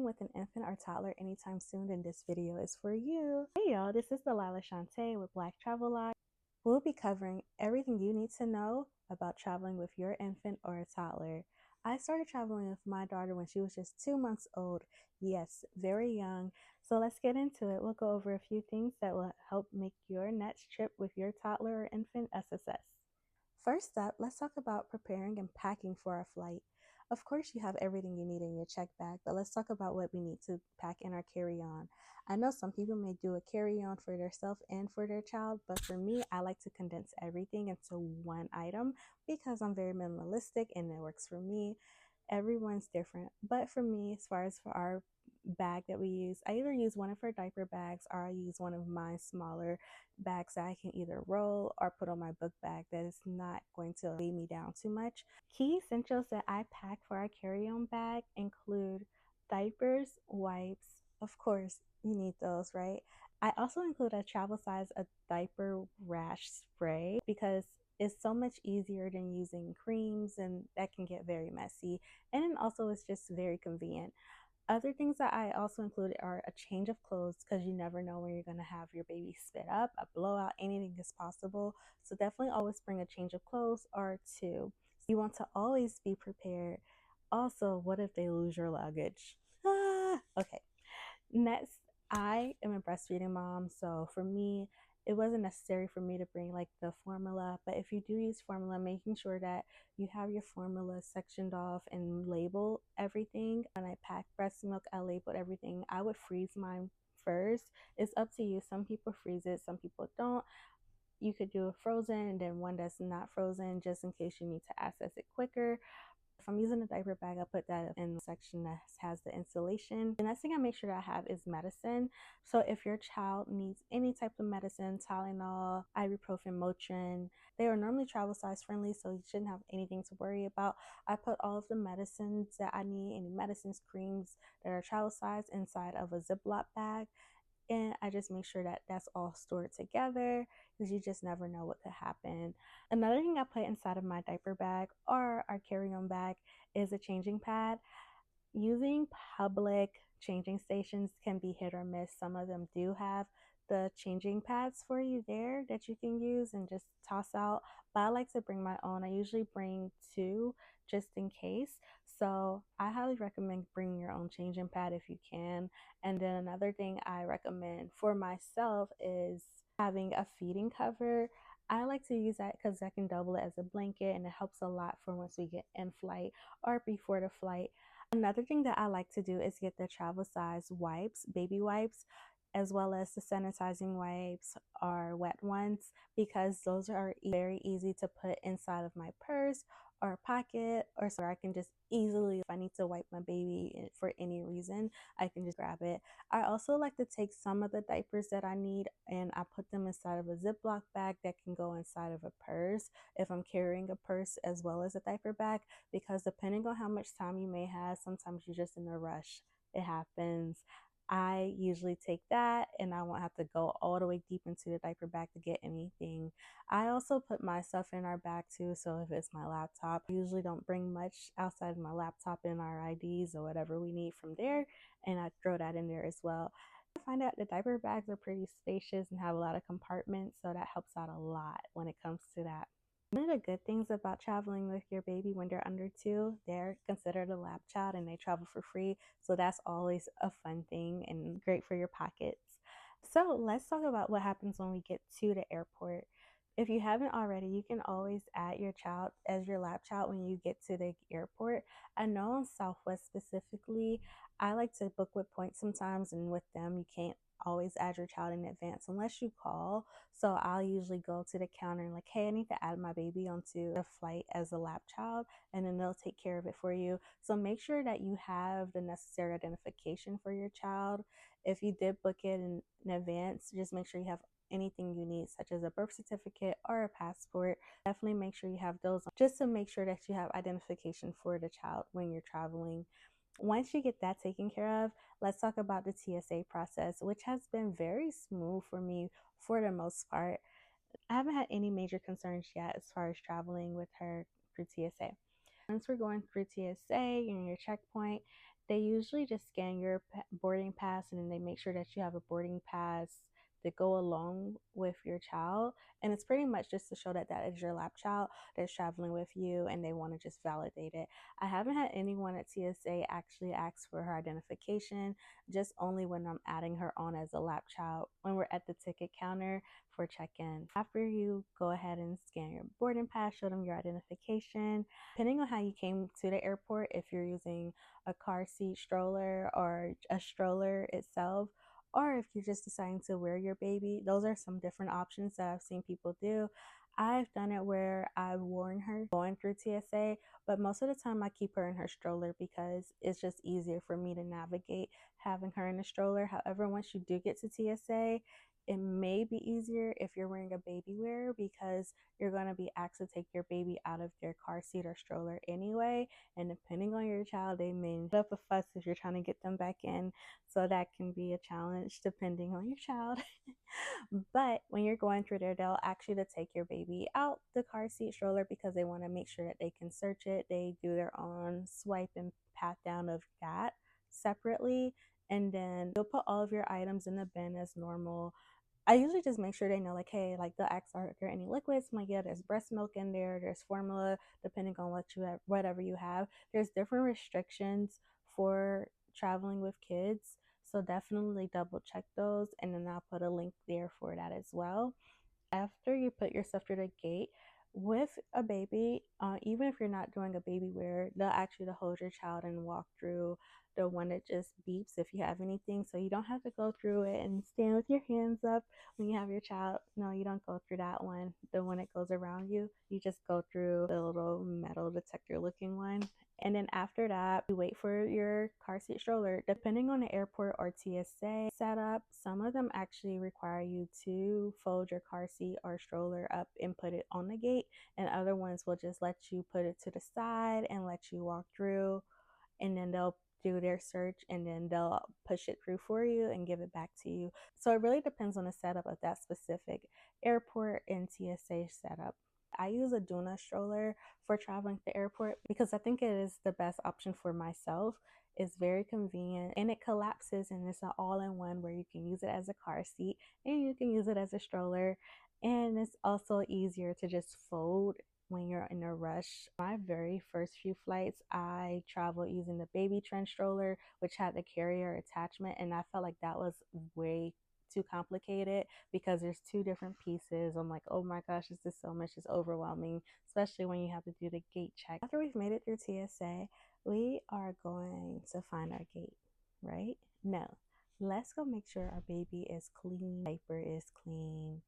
with an infant or toddler anytime soon, then this video is for you. Hey y'all, this is Delilah Shantae with Black Travel Log. We'll be covering everything you need to know about traveling with your infant or a toddler. I started traveling with my daughter when she was just 2 months old. Yes, very young. So let's get into it. We'll go over a few things that will help make your next trip with your toddler or infant a success. First up, let's talk about preparing and packing for a flight. Of course, you have everything you need in your check bag, but let's talk about what we need to pack in our carry-on. I know some people may do a carry-on for themselves and for their child, but for me, I like to condense everything into one item because I'm very minimalistic and it works for me. Everyone's different, but for me, as far as for our bag that we use, I either use one of her diaper bags or I use one of my smaller bags that I can either roll or put on my book bag that is not going to weigh me down too much. Key essentials that I pack for our carry-on bag include diapers, wipes, of course you need those, right? I also include a travel size a diaper rash spray because it's so much easier than using creams and that can get very messy, and then also it's just very convenient. Other things that I also included are a change of clothes because you never know when you're going to have your baby spit up, a blowout, anything is possible. So definitely always bring a change of clothes or two. You want to always be prepared. Also, what if they lose your luggage? Okay. Next, I am a breastfeeding mom, so for me, it wasn't necessary for me to bring like the formula, but if you do use formula, making sure that you have your formula sectioned off and label everything. When I pack breast milk, I labeled everything. I would freeze mine first. It's up to you. Some people freeze it, some people don't. You could do a frozen and then one that's not frozen just in case you need to access it quicker. If I'm using a diaper bag, I put that in the section that has the installation. The next thing I make sure that I have is medicine. So if your child needs any type of medicine, Tylenol, ibuprofen, Motrin, they are normally travel size friendly, so you shouldn't have anything to worry about. I put all of the medicines that I need, any medicines, creams that are travel size inside of a Ziploc bag. And I just make sure that that's all stored together because you just never know what could happen. Another thing I put inside of my diaper bag or our carry-on bag is a changing pad. Using public changing stations can be hit or miss. Some of them do have the changing pads for you there that you can use and just toss out, but I like to bring my own. I usually bring two just in case. So I highly recommend bringing your own changing pad if you can. And then another thing I recommend for myself is having a feeding cover. I like to use that because I can double it as a blanket and it helps a lot for once we get in flight or before the flight. Another thing that I like to do is get the travel size wipes, baby wipes, as well as the sanitizing wipes or wet ones, because those are very easy to put inside of my purse or pocket, or so I can just easily, if I need to wipe my baby for any reason, I can just grab it. I also like to take some of the diapers that I need and I put them inside of a Ziploc bag that can go inside of a purse if I'm carrying a purse as well as a diaper bag, because depending on how much time you may have, sometimes you're just in a rush. It happens. I usually take that and I won't have to go all the way deep into the diaper bag to get anything. I also put my stuff in our bag too, so if it's my laptop, I usually don't bring much outside of my laptop and our IDs or whatever we need from there, and I throw that in there as well. I find out the diaper bags are pretty spacious and have a lot of compartments, so that helps out a lot when it comes to that. One of the good things about traveling with your baby when they're under 2, they're considered a lap child and they travel for free. So that's always a fun thing and great for your pockets. So let's talk about what happens when we get to the airport. If you haven't already, you can always add your child as your lap child when you get to the airport. I know on Southwest specifically, I like to book with points sometimes, and with them, you can't always add your child in advance unless you call. So I'll usually go to the counter and like, hey, I need to add my baby onto the flight as a lap child, and then they'll take care of it for you. So make sure that you have the necessary identification for your child. If you did book it in advance, just make sure you have anything you need, such as a birth certificate or a passport. Definitely make sure you have those just to make sure that you have identification for the child when you're traveling. Once you get that taken care of, let's talk about the TSA process, which has been very smooth for me for the most part. I haven't had any major concerns yet as far as traveling with her through TSA. Once we're going through TSA, you're in your checkpoint, They usually just scan your boarding pass, and then they make sure that you have a boarding pass that go along with your child. And it's pretty much just to show that that is your lap child that's traveling with you, and they want to just validate it. I haven't had anyone at TSA actually ask for her identification, just only when I'm adding her on as a lap child when we're at the ticket counter for check-in. After you go ahead and scan your boarding pass, show them your identification. Depending on how you came to the airport, if you're using a car seat stroller or a stroller itself, or if you're just deciding to wear your baby, those are some different options that I've seen people do. I've done it where I've worn her going through TSA, but most of the time I keep her in her stroller because it's just easier for me to navigate having her in a stroller. However, once you do get to TSA, it may be easier if you're wearing a baby wear because you're going to be asked to take your baby out of their car seat or stroller anyway. And depending on your child, they may put up a fuss if you're trying to get them back in. So that can be a challenge depending on your child. But when you're going through there, they'll ask you to take your baby out the car seat stroller because they want to make sure that they can search it. They do their own swipe and pat down of that separately. And then you'll put all of your items in the bin as normal. I usually just make sure they know, like, hey, like they'll ask, are there any liquids? I'm like, yeah, there's breast milk in there, there's formula, depending on what you have, whatever you have. There's different restrictions for traveling with kids, so definitely double check those, and then I'll put a link there for that as well. After you put your stuff through the gate with a baby, even if you're not doing a baby wear, they'll ask you to hold your child and walk through the one that just beeps if you have anything. So you don't have to go through it and stand with your hands up when you have your child. No, you don't go through that one. The one that goes around you, you just go through the little metal detector looking one. And then after that, you wait for your car seat stroller. Depending on the airport or TSA setup, some of them actually require you to fold your car seat or stroller up and put it on the gate, and other ones will just let you put it to the side and let you walk through, and then they'll do their search and then they'll push it through for you and give it back to you. So it really depends on the setup of that specific airport and TSA setup. I use a Duna stroller for traveling to the airport because I think it is the best option for myself. It's very convenient and it collapses, and it's an all-in-one where you can use it as a car seat and you can use it as a stroller, and it's also easier to just fold when you're in a rush. My very first few flights, I traveled using the baby trend stroller, which had the carrier attachment, and I felt like that was way too complicated because there's two different pieces. I'm like, oh my gosh, this is so much, it's overwhelming, especially when you have to do the gate check. After we've made it through TSA, we are going to find our gate, right? No, let's go make sure our baby is clean, diaper is clean,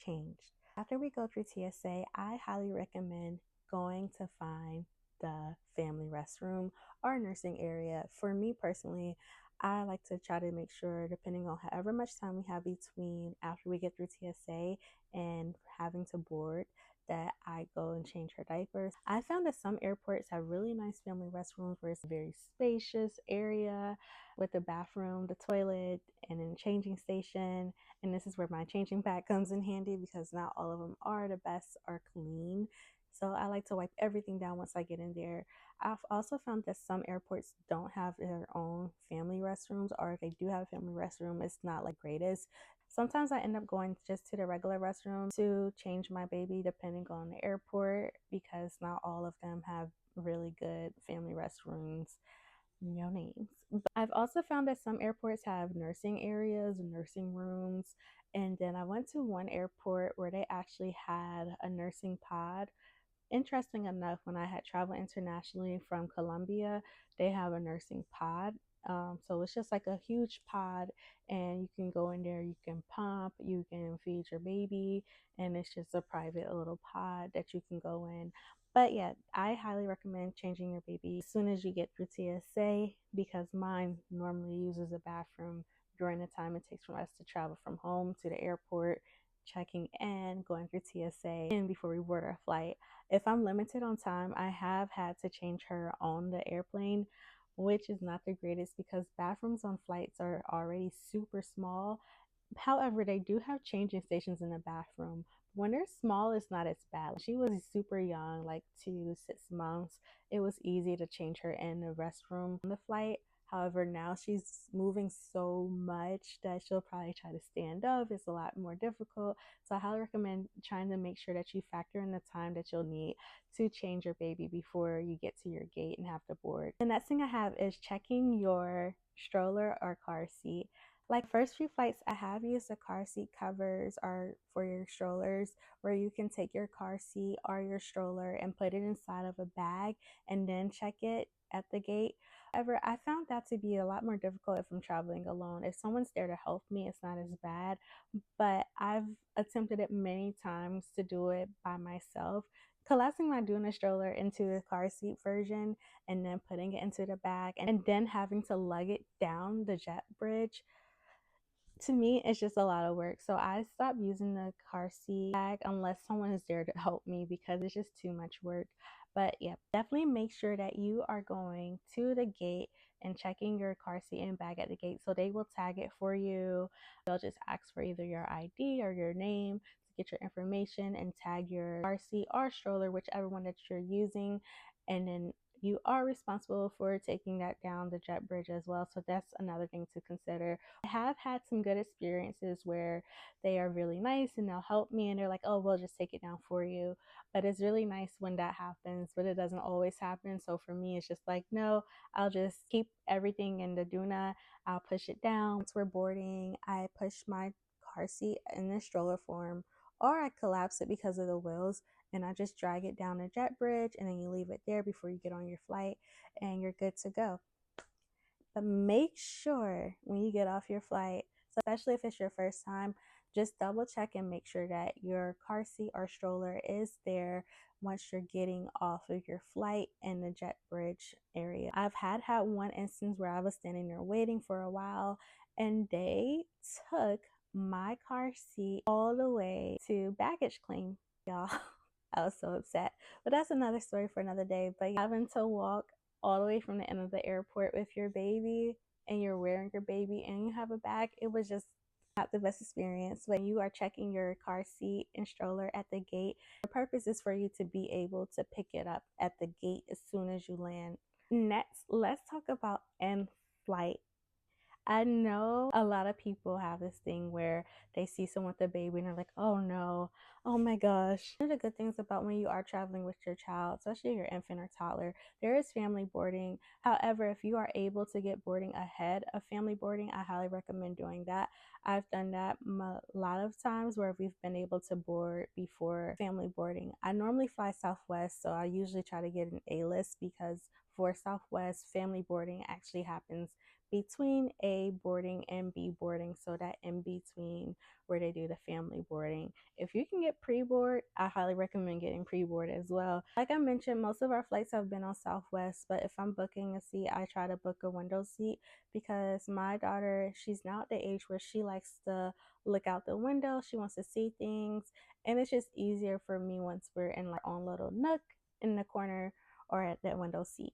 changed. After we go through TSA, I highly recommend going to find the family restroom or nursing area. For me personally, I like to try to make sure, depending on however much time we have between after we get through TSA and having to board, that I go and change her diapers. I found that some airports have really nice family restrooms where it's a very spacious area with the bathroom, the toilet, and then changing station. And this is where my changing bag comes in handy because not all of them are the best or clean. So I like to wipe everything down once I get in there. I've also found that some airports don't have their own family restrooms, or if they do have a family restroom, it's not like greatest. Sometimes I end up going just to the regular restroom to change my baby depending on the airport because not all of them have really good family restrooms. No names. But I've also found that some airports have nursing areas, nursing rooms. And then I went to one airport where they actually had a nursing pod. Interesting enough, when I had traveled internationally from Colombia, they have a nursing pod. So it's just like a huge pod, and you can go in there, you can pump, you can feed your baby, and it's just a private little pod that you can go in. But yeah, I highly recommend changing your baby as soon as you get through TSA because mine normally uses a bathroom during the time it takes for us to travel from home to the airport, checking in, going through TSA, and before we board our flight. If I'm limited on time, I have had to change her on the airplane, which is not the greatest because bathrooms on flights are already super small. However, they do have changing stations in the bathroom. When they're small, it's not as bad. She was super young, like 2 to 6 months. It was easy to change her in the restroom on the flight. However, now she's moving so much that she'll probably try to stand up. It's a lot more difficult. So I highly recommend trying to make sure that you factor in the time that you'll need to change your baby before you get to your gate and have to board. The next thing I have is checking your stroller or car seat. Like first few flights I have used the car seat covers are for your strollers, where you can take your car seat or your stroller and put it inside of a bag and then check it at the gate. However, I found that to be a lot more difficult if I'm traveling alone. If someone's there to help me, it's not as bad, but I've attempted it many times to do it by myself. Collapsing my Duna stroller into the car seat version and then putting it into the bag and then having to lug it down the jet bridge, to me it's just a lot of work. So I stopped using the car seat bag unless someone is there to help me, because it's just too much work. But yeah, definitely make sure that you are going to the gate and checking your car seat and bag at the gate, so they will tag it for you. They'll just ask for either your ID or your name to get your information and tag your car seat or stroller, whichever one that you're using, and then you are responsible for taking that down the jet bridge as well. So that's another thing to consider. I have had some good experiences where they are really nice and they'll help me and they're like, oh, we'll just take it down for you. But it's really nice when that happens, but it doesn't always happen. So for me, it's just like, no, I'll just keep everything in the Duna. I'll push it down. Once we're boarding, I push my car seat in the stroller form, or I collapse it because of the wheels, and I just drag it down the jet bridge, and then you leave it there before you get on your flight and you're good to go. But make sure when you get off your flight, so especially if it's your first time, just double check and make sure that your car seat or stroller is there once you're getting off of your flight in the jet bridge area. I've had one instance where I was standing there waiting for a while and they took my car seat all the way to baggage claim, y'all. I was so upset, but that's another story for another day. But having to walk all the way from the end of the airport with your baby, and you're wearing your baby and you have a bag, it was just not the best experience. When you are checking your car seat and stroller at the gate, the purpose is for you to be able to pick it up at the gate as soon as you land. Next, let's talk about in-flight. I know a lot of people have this thing where they see someone with a baby and they're like, oh no, oh my gosh. One of the good things about when you are traveling with your child, especially your infant or toddler, there is family boarding. However, if you are able to get boarding ahead of family boarding, I highly recommend doing that. I've done that a lot of times where we've been able to board before family boarding. I normally fly Southwest, so I usually try to get an A list, because for Southwest, family boarding actually happens between A boarding and B boarding, so that in between where they do the family boarding. If you can get pre-board, I highly recommend getting pre-board as well. Like I mentioned, most of our flights have been on Southwest, but if I'm booking a seat, I try to book a window seat, because my daughter, she's now at the age where she likes to look out the window. She wants to see things, and it's just easier for me once we're in our own little nook in the corner or at that window seat.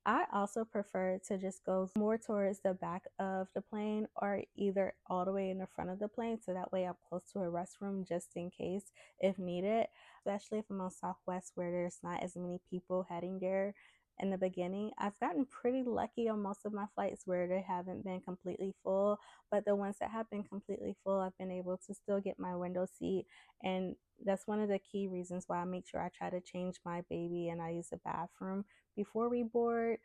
I also prefer to just go more towards the back of the plane, or either all the way in the front of the plane, so that way I'm close to a restroom just in case if needed, especially if I'm on Southwest where there's not as many people heading there in the beginning. I've gotten pretty lucky on most of my flights where they haven't been completely full, but the ones that have been completely full, I've been able to still get my window seat, and that's one of the key reasons why I make sure I try to change my baby and I use the bathroom before we board.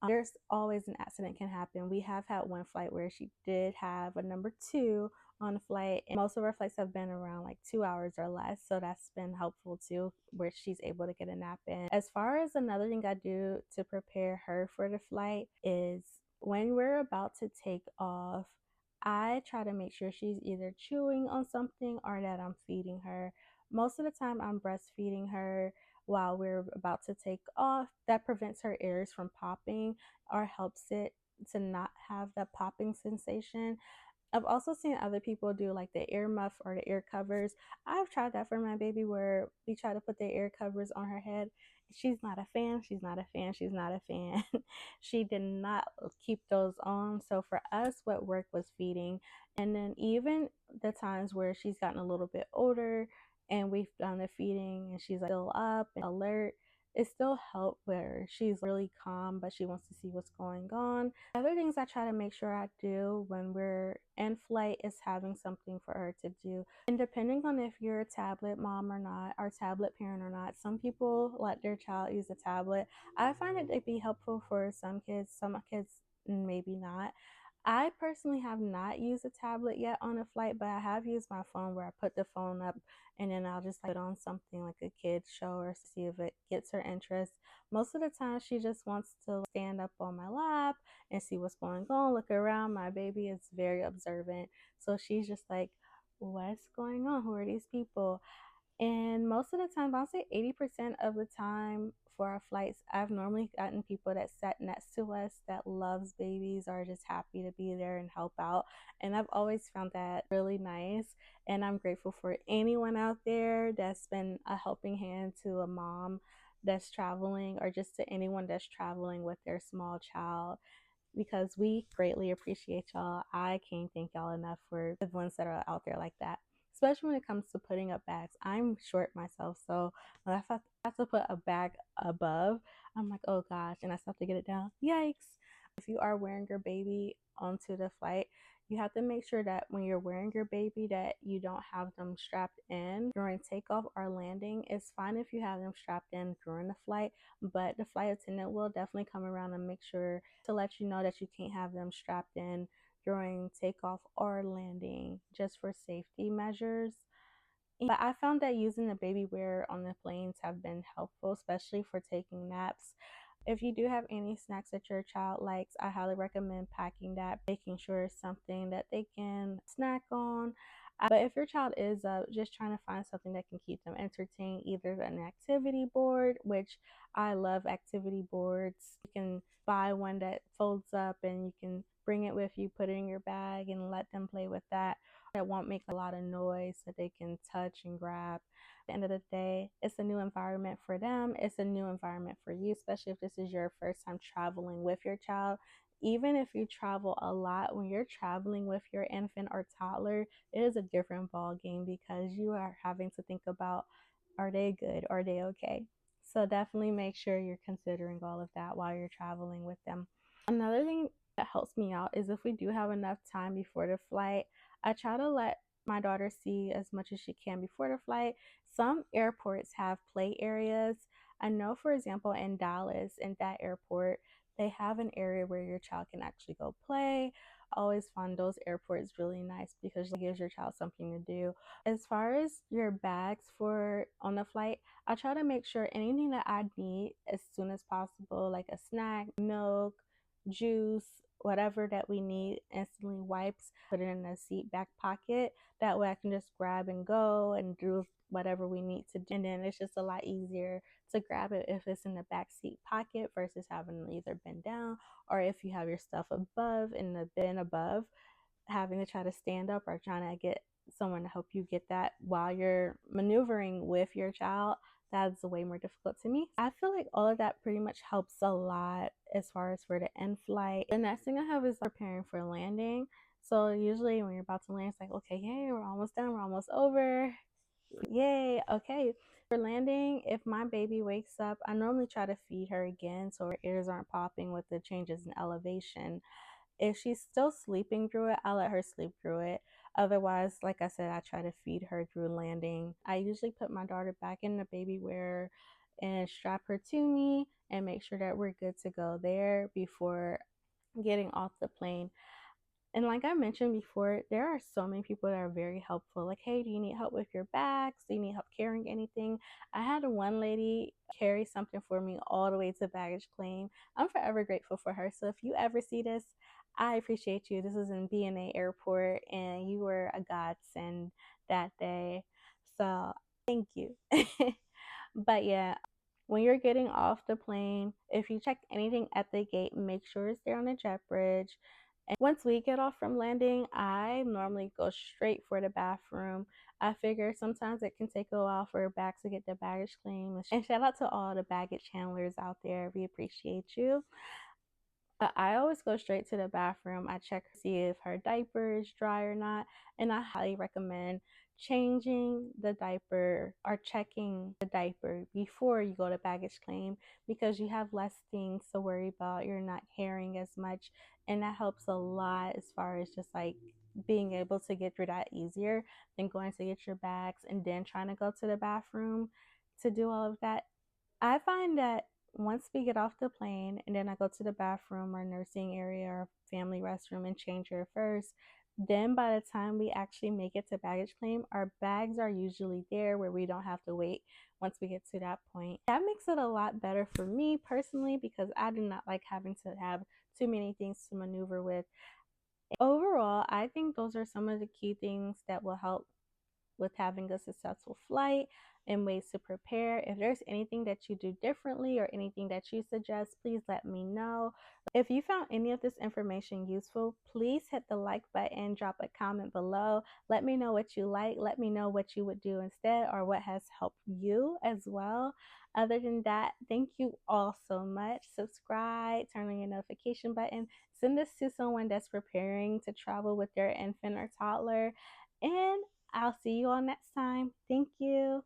There's always an accident can happen. We have had one flight where she did have a number 2 on the flight, and most of our flights have been around like 2 hours or less, so that's been helpful too, where she's able to get a nap in. As far as another thing I do to prepare her for the flight is when we're about to take off, I try to make sure she's either chewing on something or that I'm feeding her. Most of the time I'm breastfeeding her while we're about to take off. That prevents her ears from popping or helps it to not have that popping sensation. I've also seen other people do like the ear muff or the ear covers. I've tried that for my baby where we try to put the ear covers on her head. She's not a fan. She's not a fan. She's not a fan. She did not keep those on. So for us, what worked was feeding. And then even the times where she's gotten a little bit older and we've done the feeding and she's like still up and alert, it still helped where she's really calm, but she wants to see what's going on. Other things I try to make sure I do when we're in flight is having something for her to do. And depending on if you're a tablet mom or not, or tablet parent or not, some people let their child use a tablet. I find it to be helpful for some kids maybe not. I personally have not used a tablet yet on a flight, but I have used my phone where I put the phone up and then I'll just like put on something like a kid's show or see if it gets her interest. Most of the time, she just wants to stand up on my lap and see what's going on, look around. My baby is very observant, so she's just like, what's going on? Who are these people? And most of the time, I'll say 80% of the time for our flights, I've normally gotten people that sat next to us that loves babies or just happy to be there and help out. And I've always found that really nice. And I'm grateful for anyone out there that's been a helping hand to a mom that's traveling or just to anyone that's traveling with their small child, because we greatly appreciate y'all. I can't thank y'all enough for the ones that are out there like that, especially when it comes to putting up bags. I'm short myself, so when I have to put a bag above, I'm like, oh gosh, and I still have to get it down. Yikes. If you are wearing your baby onto the flight, you have to make sure that when you're wearing your baby that you don't have them strapped in during takeoff or landing. It's fine if you have them strapped in during the flight, but the flight attendant will definitely come around and make sure to let you know that you can't have them strapped in during takeoff or landing, just for safety measures. But I found that using the baby wear on the planes have been helpful, especially for taking naps. If you do have any snacks that your child likes, I highly recommend packing that, making sure it's something that they can snack on. But if your child is just trying to find something that can keep them entertained, either an activity board, which I love activity boards. You can buy one that folds up and you can bring it with you, put it in your bag, and let them play with that. That won't make a lot of noise so they can touch and grab. At the end of the day, it's a new environment for them. It's a new environment for you, especially if this is your first time traveling with your child. Even if you travel a lot, when you're traveling with your infant or toddler, it is a different ball game because you are having to think about, are they good? Are they okay? So definitely make sure you're considering all of that while you're traveling with them. Another thing that helps me out is if we do have enough time before the flight, I try to let my daughter see as much as she can before the flight. Some airports have play areas. I know, for example, in Dallas, in that airport, they have an area where your child can actually go play. I always find those airports really nice because it gives your child something to do. As far as your bags for on the flight, I try to make sure anything that I need as soon as possible, like a snack, milk, juice, whatever that we need, instantly wipes, put it in the seat back pocket. That way I can just grab and go and do whatever we need to do. And then it's just a lot easier to grab it if it's in the back seat pocket versus having to either bend down, or if you have your stuff above in the bin above, having to try to stand up or trying to get someone to help you get that while you're maneuvering with your child. That's way more difficult to me. I feel like all of that pretty much helps a lot as far as for the end flight. The next thing I have is preparing for landing. So usually when you're about to land, it's like, okay, yay, we're almost done, we're almost over. Yay, okay. For landing, if my baby wakes up, I normally try to feed her again so her ears aren't popping with the changes in elevation. If she's still sleeping through it, I'll let her sleep through it. Otherwise, like I said, I try to feed her through landing. I usually put my daughter back in the baby wear and strap her to me and make sure that we're good to go there before getting off the plane. And like I mentioned before, there are so many people that are very helpful. Like, hey, do you need help with your bags? Do you need help carrying anything? I had one lady carry something for me all the way to baggage claim. I'm forever grateful for her. So if you ever see this, I appreciate you. This was in BNA Airport, and you were a godsend that day. So thank you. But yeah, when you're getting off the plane, if you check anything at the gate, make sure it's there on the jet bridge. And once we get off from landing, I normally go straight for the bathroom. I figure sometimes it can take a while for bags to get the baggage claim. And shout out to all the baggage handlers out there. We appreciate you. But I always go straight to the bathroom. I check to see if her diaper is dry or not, and I highly recommend changing the diaper or checking the diaper before you go to baggage claim, because you have less things to worry about. You're not carrying as much, and that helps a lot as far as just like being able to get through that easier than going to get your bags and then trying to go to the bathroom to do all of that. I find that once we get off the plane and then I go to the bathroom or nursing area or family restroom and change her first, then by the time we actually make it to baggage claim, our bags are usually there where we don't have to wait once we get to that point. That makes it a lot better for me personally, because I do not like having to have too many things to maneuver with. Overall, I think those are some of the key things that will help with having a successful flight and ways to prepare. If there's anything that you do differently or anything that you suggest, please let me know. If you found any of this information useful, please hit the like button, drop a comment below. Let me know what you like. Let me know what you would do instead or what has helped you as well. Other than that, thank you all so much. Subscribe, turn on your notification button, send this to someone that's preparing to travel with their infant or toddler, and I'll see you all next time. Thank you.